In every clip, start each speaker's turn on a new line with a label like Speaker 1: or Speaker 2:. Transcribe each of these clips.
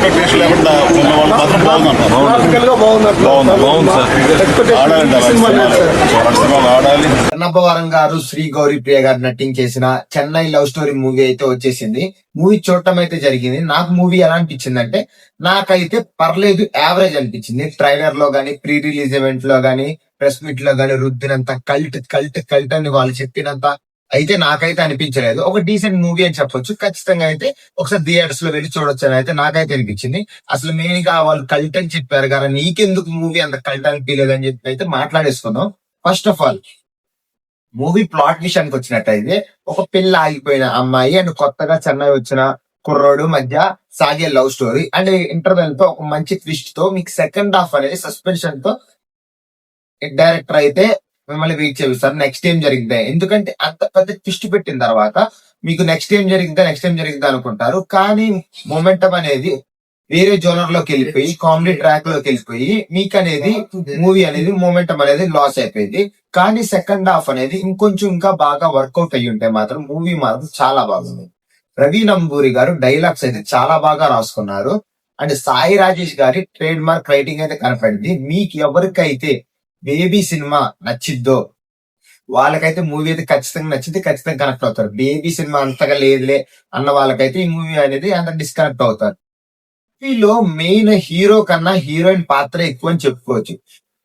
Speaker 1: Expectation లేకుండా ఉన్న వాళ్ళు మాత్రం బాగుందంట. బాగుంది సార్. ఆడాలండి అలాంటి సినిమాలు ఆడాలి.
Speaker 2: కన్నప్పవరం గారు, శ్రీ గౌరీ ప్రియ గారు నటించేసిన చెన్నై లవ్ స్టోరీ మూవీ అయితే వచ్చేసింది. మూవీ చూడటం అయితే జరిగింది. నాకు మూవీ ఎలా అనిపించింది అంటే, నాకైతే పర్లేదు, యావరేజ్ అనిపించింది. ట్రైలర్ లో గానీ, ప్రీ రిలీజ్ ఈవెంట్ లో గానీ, ప్రెస్ మీట్ లో గానీ రుద్దినంత కల్ట్ కల్ట్ కల్ట్ అని వాళ్ళు చెప్పినంత అయితే నాకైతే అనిపించలేదు. ఒక డీసెంట్ మూవీ అని చెప్పొచ్చు. ఖచ్చితంగా అయితే ఒకసారి థియేటర్స్ లో వెళ్ళి చూడొచ్చు అని అయితే నాకైతే అనిపించింది. అసలు మెయిన్ గా వాళ్ళు కల్ట్ అని చెప్పారు కదా, నీకెందుకు మూవీ అంత కల్ట్ అనిపించలేదు అని చెప్పి అయితే మాట్లాడేసుకుందాం. First of all, movie plot విషయానికి వచ్చినట్టయితే, ఒక పెళ్లి ఆగిపోయిన అమ్మాయి అండ్ కొత్తగా చెన్నై వచ్చిన కుర్రోడు మధ్య సాగే లవ్ స్టోరీ అండ్ ఇంటర్వెల్ తో ఒక మంచి ట్విస్ట్ తో మీకు సెకండ్ హాఫ్ అనేది సస్పెన్షన్ తో డైరెక్టర్ అయితే మిమ్మల్ని వెయిట్ చేస్తారు నెక్స్ట్ ఏం జరిగింది. ఎందుకంటే అంత పెద్ద ట్విస్ట్ పెట్టిన తర్వాత మీకు నెక్స్ట్ ఏం జరిగిందా అనుకుంటారు. కానీ మొమెంటం అనేది వేరే జోనర్ లోకి వెళ్ళిపోయి, కామెడీ ట్రాక్ లోకి వెళ్ళిపోయి, మీకు అనేది మూవీ అనేది మొమెంటం అనేది లాస్ అయిపోయింది. కానీ సెకండ్ హాఫ్ అనేది ఇంకొంచెం ఇంకా బాగా వర్కౌట్ అయ్యి ఉంటే మాత్రం మూవీ మాత్రం చాలా బాగుంది. రవి నంబూరి గారు డైలాగ్స్ అయితే చాలా బాగా రాసుకున్నారు. అండ్ సాయి రాజేష్ గారి ట్రేడ్ మార్క్ రైటింగ్ అయితే కనపడింది. మీకు ఎవరికైతే బేబీ సినిమా నచ్చిద్దో వాళ్ళకైతే మూవీ అయితే ఖచ్చితంగా నచ్చింది, ఖచ్చితంగా కనెక్ట్ అవుతారు. బేబీ సినిమా అంతగా లేదులే అన్న వాళ్ళకైతే ఈ మూవీ అనేది అంత డిస్కనెక్ట్ అవుతారు. మూవీలో మెయిన్ హీరో కన్నా హీరోయిన్ పాత్ర ఎక్కువ అని చెప్పుకోవచ్చు.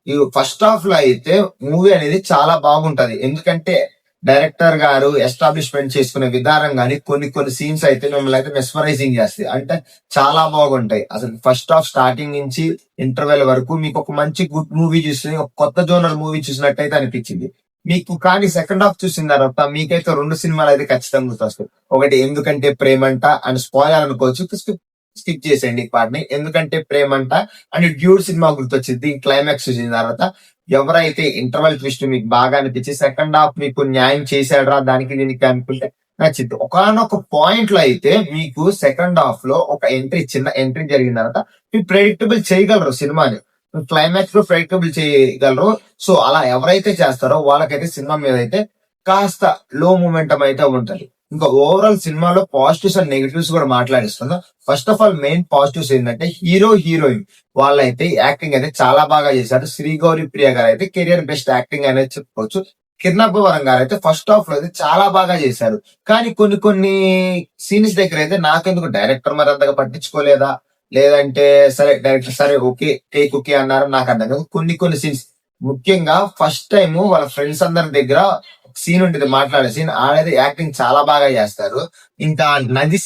Speaker 2: ఈ ఫస్ట్ హాఫ్ లో అయితే మూవీ అనేది చాలా బాగుంటది. ఎందుకంటే డైరెక్టర్ గారు ఎస్టాబ్లిష్మెంట్ చేసుకునే విధానం గానీ, కొన్ని సీన్స్ అయితే మిమ్మల్ని అయితే మెస్మరైజింగ్ చేస్తాయి. అంటే చాలా బాగుంటాయి. అసలు ఫస్ట్ హాఫ్ స్టార్టింగ్ నుంచి ఇంటర్వెల్ వరకు మీకు ఒక మంచి గుడ్ మూవీ చూసి, ఒక కొత్త జోనల్ మూవీ చూసినట్టయితే అనిపించింది మీకు. కానీ సెకండ్ హాఫ్ చూసిన తర్వాత మీకైతే రెండు సినిమాలు అయితే ఖచ్చితంగా గుర్తొస్తాయి. ఒకటి ఎందుకంటే ప్రేమంట అండ్ స్పాయిలర్ అనుకోవచ్చు, స్కిప్ చేసేయండి ఈ పార్ట్ ని. ఎందుకంటే ప్రేమంట అండ్ డ్యూడ్ సినిమా గుర్తొచ్చింది. క్లైమాక్స్ చూసిన తర్వాత ఎవరైతే ఇంటర్వెల్ ట్విస్ట్ మీకు బాగా అనిపించి సెకండ్ హాఫ్ మీకు న్యాయం చేశాడరా దానికి దీనికి అనుకుంటే నచ్చింది. ఒకనొక పాయింట్ లో అయితే మీకు సెకండ్ హాఫ్ లో ఒక చిన్న ఎంట్రీ జరిగిన తర్వాత మీరు ప్రెడిక్టబుల్ చేయగలరు సినిమాని, క్లైమాక్స్ లో ప్రెడిక్టబుల్ చేయగలరు. సో అలా ఎవరైతే చేస్తారో వాళ్ళకైతే సినిమా మీద అయితే కాస్త లో మూమెంటం అయితే ఉంటుంది. ఇంకా ఓవరాల్ సినిమాలో పాజిటివ్స్ అండ్ నెగిటివ్స్ కూడా మాట్లాడిస్తున్నాం. First of all main positives ఏంటంటే హీరో హీరోయిన్ వాళ్ళైతే యాక్టింగ్ అయితే చాలా బాగా చేశారు. శ్రీ గౌరీ ప్రియ గారు అయితే కెరియర్ బెస్ట్ యాక్టింగ్ అనేది చెప్పుకోవచ్చు. కిరణప్పవరం గారు అయితే ఫస్ట్ హాఫ్ లో అయితే చాలా బాగా చేశారు. కానీ కొన్ని సీన్స్ దగ్గర అయితే నాకెందుకు డైరెక్టర్ మరి అంతగా పట్టించుకోలేదా, లేదంటే సరే డైరెక్టర్ సరే ఓకే టేక్ ఓకే అన్నారు, నాకు అర్థం కాదు. కొన్ని సీన్స్ ముఖ్యంగా ఫస్ట్ టైం వాళ్ళ ఫ్రెండ్స్ అందరి దగ్గర సీన్ ఉంటుంది, మాట్లాడే సీన్. ఆడైతే యాక్టింగ్ చాలా బాగా చేస్తారు. ఇంకా నది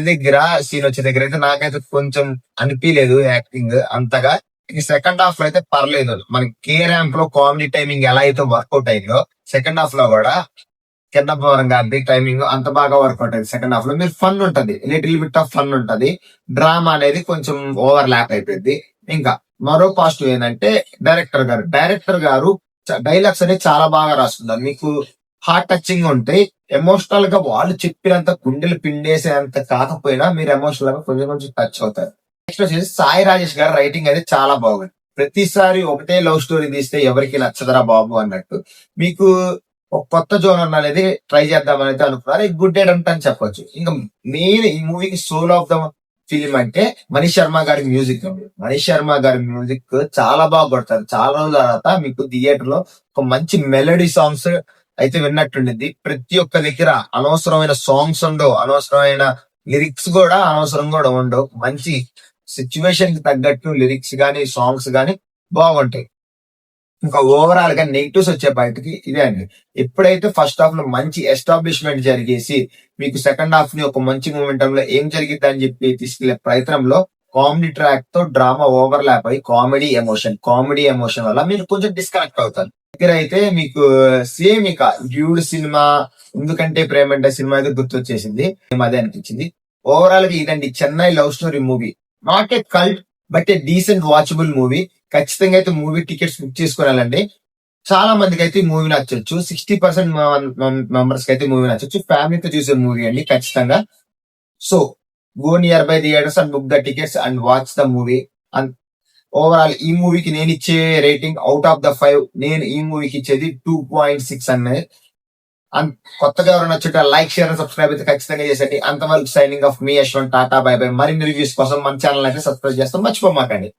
Speaker 2: దగ్గర సీన్ వచ్చే దగ్గర అయితే నాకైతే కొంచెం అనిపించలేదు యాక్టింగ్ అంతగా. ఈ సెకండ్ హాఫ్ లో అయితే పర్లేదు. మనకి కే ర్యాంప్ లో కామెడీ టైమింగ్ ఎలా అయితే వర్కౌట్ అయిందో సెకండ్ హాఫ్ లో కూడా కిరణప్పవరం గారి టైమింగ్ అంత బాగా వర్కౌట్ అయింది. సెకండ్ హాఫ్ లో మీరు ఫన్ ఉంటది, లిటిల్ బిట్ ఆఫ్ ఫన్ ఉంటది. డ్రామా అనేది కొంచెం ఓవర్ ల్యాప్ అయిపోయింది. ఇంకా మరో పాజిటివ్ ఏంటంటే డైరెక్టర్ గారు డైలాగ్స్ అనేది చాలా బాగా రాస్తున్నారు. మీకు హార్ట్ టచింగ్ ఉంటాయి. ఎమోషనల్ గా వాళ్ళు చెప్పినంత గుండెలు పిండేసేంత కాకపోయినా మీరు ఎమోషనల్ గా కొంచెం టచ్ అవుతారు. నెక్స్ట్ వచ్చేసి సాయి రాజేష్ గారు రైటింగ్ అయితే చాలా బాగుంది. ప్రతిసారి ఒకటే లవ్ స్టోరీ తీస్తే ఎవరికి నచ్చదరా బాబు అన్నట్టు మీకు ఒక కొత్త జోనర్ అనేది ట్రై చేద్దామని అయితే అనుకున్నారు. గుడ్ అటెంప్ట్ అని చెప్పొచ్చు. ఇంకా మెయిన్ ఈ మూవీకి సోల్ ఆఫ్ ద ఫిలిం అంటే మనీష్ శర్మ గారి మ్యూజిక్. మనీష్ శర్మ గారి మ్యూజిక్ చాలా బాగా కొడతారు. చాలా రోజుల తర్వాత మీకు థియేటర్ లో ఒక మంచి మెలోడీ సాంగ్స్ అయితే విన్నట్టుండింది. ప్రతి ఒక్క దగ్గర అనవసరమైన సాంగ్స్ ఉండవు, అనవసరమైన లిరిక్స్ కూడా ఉండవు. మంచి సిచ్యువేషన్ కి తగ్గట్టు లిరిక్స్ గానీ సాంగ్స్ గానీ బాగుంటాయి. ఇంకా ఓవరాల్ గా నెగిటివ్స్ వచ్చే బయటకి ఇదే అండి. ఎప్పుడైతే ఫస్ట్ హాఫ్ లో మంచి ఎస్టాబ్లిష్మెంట్ జరిగేసి మీకు సెకండ్ హాఫ్ ని ఒక మంచి మూమెంటం లో ఏం జరిగింది అని చెప్పి తీసుకెళ్లే ప్రయత్నంలో కామెడీ ట్రాక్ తో డ్రామా ఓవర్ ల్యాప్ అయ్యి కామెడీ ఎమోషన్ వల్ల మీరు కొంచెం డిస్కనెక్ట్ అవుతారు. దగ్గర అయితే మీకు సేమ్ ఇక డ్యూడ్ సినిమా ఎందుకంటే ప్రేమంటే సినిమా అయితే గుర్తొచ్చేసింది, అదే అనిపించింది. ఓవరాల్ గా ఇదండి Chennai love story movie. Not a cult but a decent watchable movie. ఖచ్చితంగా అయితే మూవీ టికెట్స్ బుక్ చేసుకోవాలండి. చాలా మందికి అయితే ఈ మూవీ నచ్చొచ్చు. 60% మెంబర్స్ కి అయితే మూవీ నచ్చొచ్చు. ఫ్యామిలీతో చూసే మూవీ అండి ఖచ్చితంగా. So go near by theatres and book the tickets and watch the movie. And overall ఈ మూవీకి నేను ఇచ్చే రేటింగ్ అవుట్ ఆఫ్ ద 5 నేను ఈ మూవీకి ఇచ్చేది 2.6 అనేది. కొత్తగా ఎవరైనా వచ్చి లైక్ షేర్ సబ్స్క్రైబ్ అయితే ఖచ్చితంగా చేసేయండి. అంతవరకు signing off me Yashwant, tata bye by. మరిన్ని రివ్యూస్ కోసం మన ఛానల్ అయితే సబ్స్క్రైబ్ చేస్తాం, మర్చిపోమాకండి.